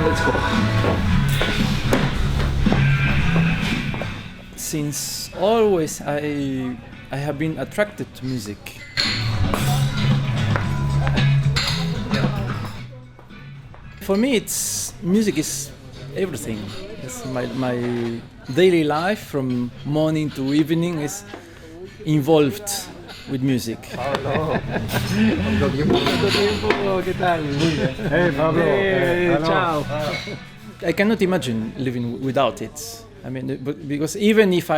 Let's go. Since always I have been attracted to music. For me, music is everything. It's my daily life from morning to evening is involved with music. Pablo. ¿Cuánto tiempo? ¿Qué tal? Muy bien. Hey, Pablo. Ciao. I cannot imagine living without it. I mean, because even if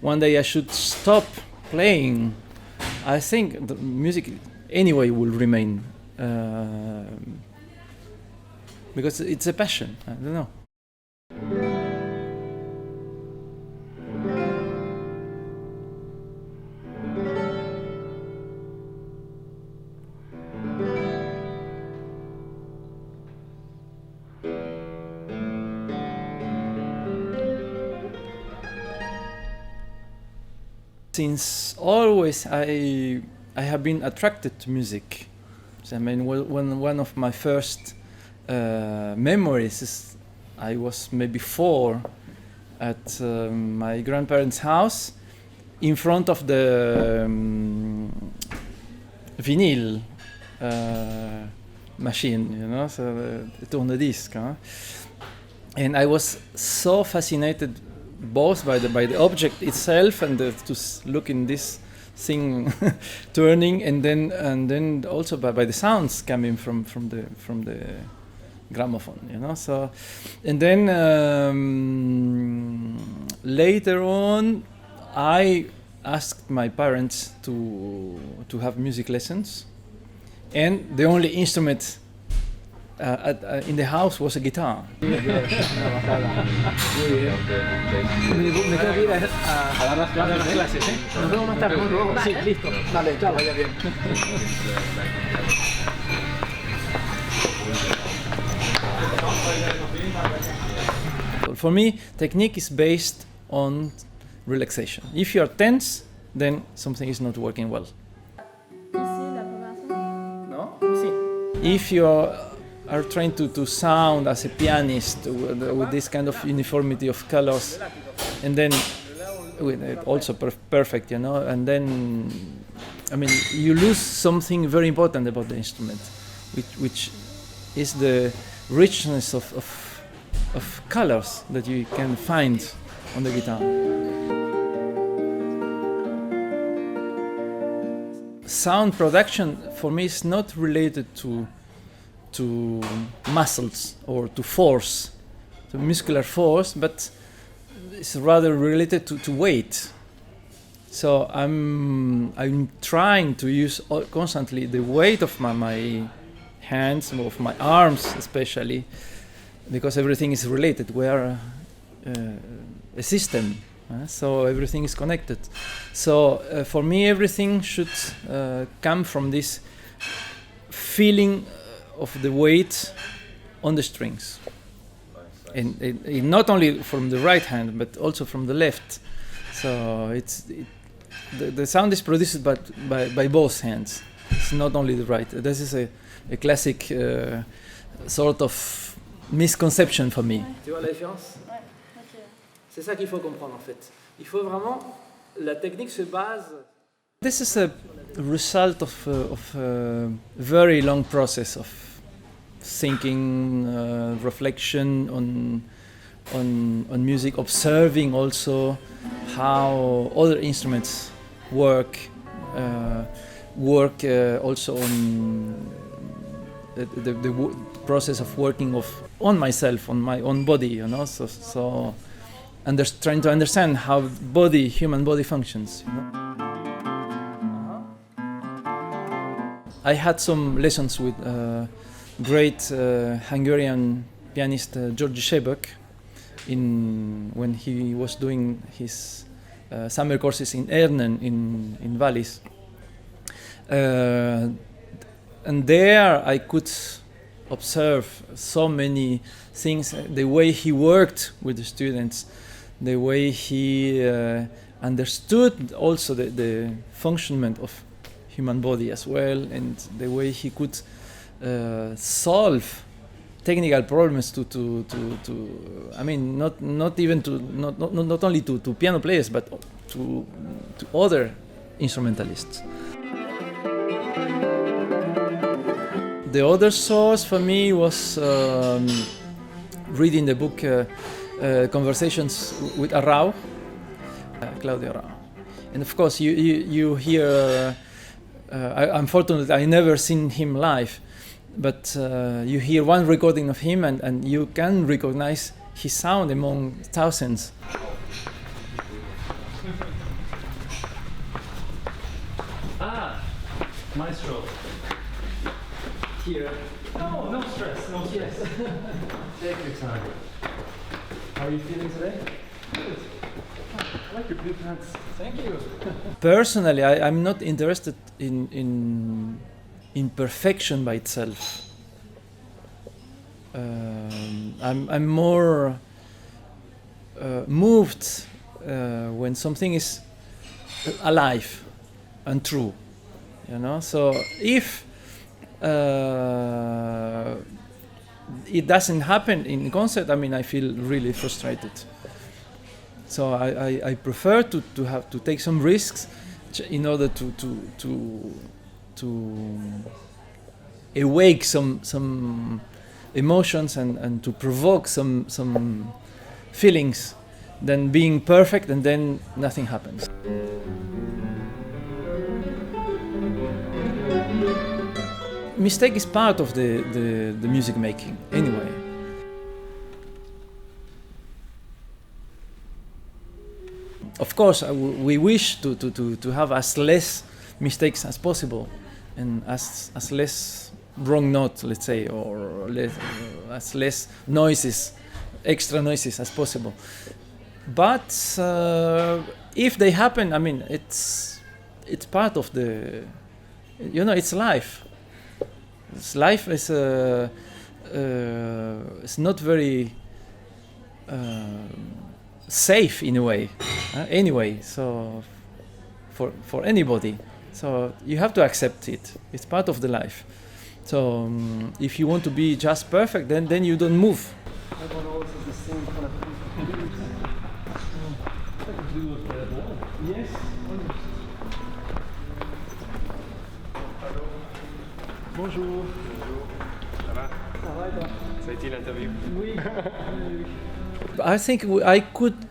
one day I should stop playing, I think the music anyway will remain. Because it's a passion. I don't know. Since always I have been attracted to music. So, I mean, one of my first memories is I was maybe 4 at my grandparents' house in front of the vinyl machine, you know, so the tourne-disque. Huh? And I was so fascinated both by the object itself and to look in this thing turning, and then also by the sounds coming from the gramophone, you know. So, and then later on, I asked my parents to have music lessons, and the only instrument in the house was a guitar. Muy bien. Me tengo que ir a dar las clases, ¿eh? Nos vemos más tarde. Sí, listo. Dale, chao, vaya bien. For me, technique is based on relaxation. If you are tense, then something is not working well. No? If you are trying to sound as a pianist with this kind of uniformity of colors, and then also perfect, you know, and then, I mean, you lose something very important about the instrument, which is the richness of colors that you can find on the guitar. Sound production for me is not related to muscles or to force, to muscular force, but it's rather related to weight. So I'm trying to use constantly the weight of my hands, of my arms especially, because everything is related. We are a system, so everything is connected. So for me, everything should come from this feeling of the weight on the strings, and not only from the right hand but also from the left. So the sound is produced by both hands. It's not only the right. This is a classic sort of misconception for me. Tu vois la différence? C'est ça qu'il faut comprendre en fait. Il faut vraiment, la technique se base. This is a result of a very long process of thinking, reflection on music, observing also how other instruments work also on the process of working on myself, on my own body, you know. So trying to understand how human body functions. You know? I had some lessons with great Hungarian pianist Georgi Sebek when he was doing his summer courses in Ernen in Wallis. And there I could observe so many things, the way he worked with the students, the way he understood also the functionment of human body as well, and the way he could solve technical problems to I mean not only to piano players but to other instrumentalists. The other source for me was reading the book Conversations with Arrau, Claudio Arrau. And of course you hear, unfortunately I never seen him live, but you hear one recording of him and you can recognize his sound among thousands. Maestro. Here. No stress, no stress. Take your time. How are you feeling today? Good. I like your blue pants. Thank you. Personally, I'm not interested in perfection by itself. I'm more moved when something is alive and true, you know. So if it doesn't happen in concert, I mean, I feel really frustrated. So I prefer to take some risks in order to awake some emotions and to provoke some feelings than being perfect and then nothing happens. Mistake is part of the music making anyway. Of course, we wish to have as less mistakes as possible and as less wrong notes, let's say, or as less noises, extra noises as possible. But if they happen, I mean, it's part of the, you know, it's life. Life is it's not very safe in a way, anyway. So for anybody, so you have to accept it. It's part of the life. So if you want to be just perfect, then you don't move. Everyone always has the same kind of blue of the wall. Yes. Bonjour. Ça va? Ça va et toi? Ça a été l'interview? Oui. I think I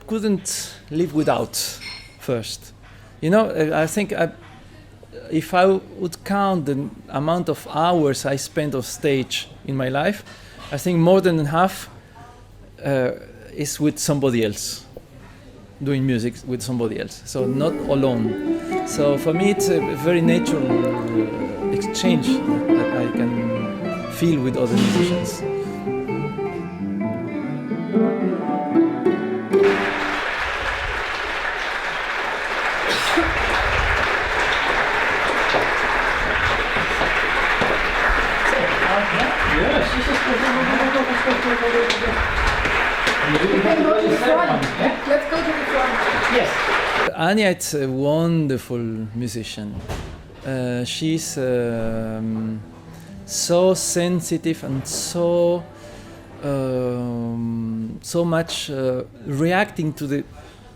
couldn't live without first. You know, I think if I would count the amount of hours I spent on stage in my life, I think more than half is with somebody else, doing music with somebody else, so not alone. So for me it's a very natural exchange that I can feel with other musicians. Let's go to the front. Yes. Anja is a wonderful musician. She's so sensitive and so much reacting to the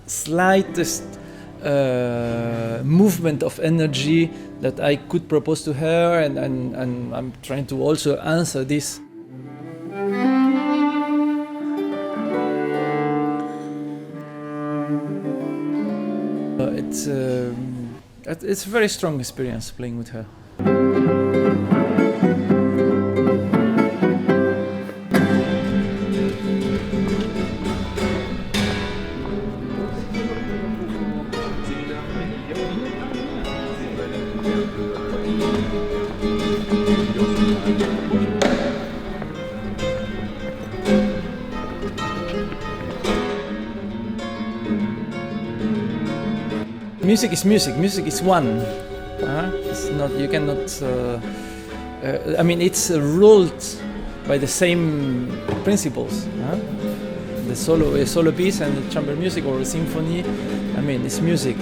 slightest movement of energy that I could propose to her, and I'm trying to also answer this. It's a very strong experience playing with her. Music is music. Music is one. It's not. You cannot. I mean, it's ruled by the same principles. A solo piece and the chamber music or a symphony. I mean, it's music.